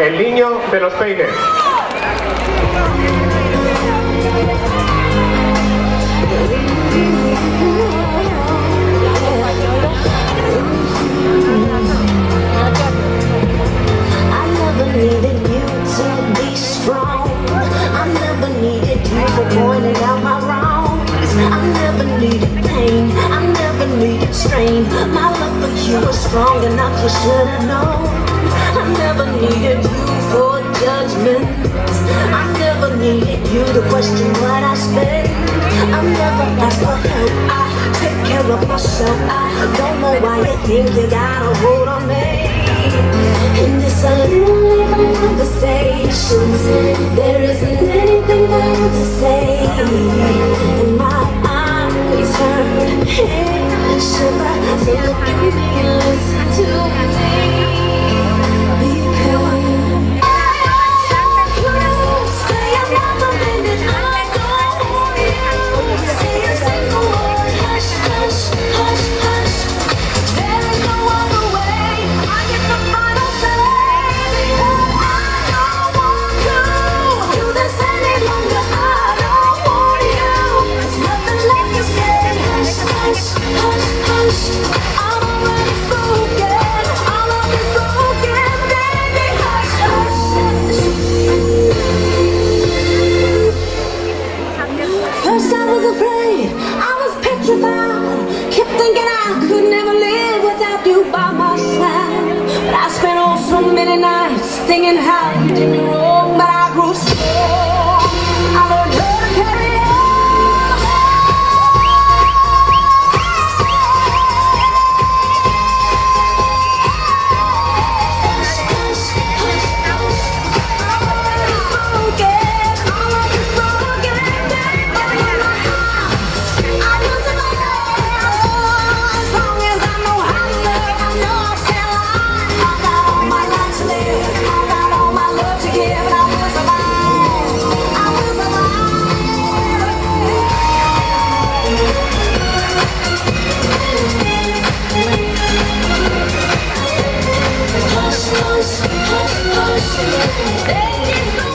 El niño de los peines. Needed you to be strong. I never needed you for pointing out my wrongs. I never needed pain. I never needed strain. My love for you was strong enough, you should have known. I never needed you for judgment. I never needed you to question what I spend. I never asked for help. I take care of myself. I don't know why you think you got a hold on me. In this little conversations, there isn't anything more to say. And my eyes hurt, head shiver. So look at me and listen to me. Because you say I'm never bending, I don't want you. Say a single word, hush, hush, hush, hush. There is no other way. I get the final say. I don't want to do this any longer. I don't want you. There's nothing left to say. Hush, hush, hush, hush. I'm already spoken. All of it's broken, baby. Hush, hush. First I was afraid, I was petrified. Kept thinking I could never live without you by my side. But I spent so many nights thinking how you did me wrong. But I grew strong. I learned how to carry on. Hush, hush, hush, hush. I'm already spoken. All of it's broken, baby. I lose in my love. As long as I know how to love, I know I'll stand alive. I got all my life to live. I got all my love to give, and I will survive. I will survive. Hush, hush, hush, hush. There is no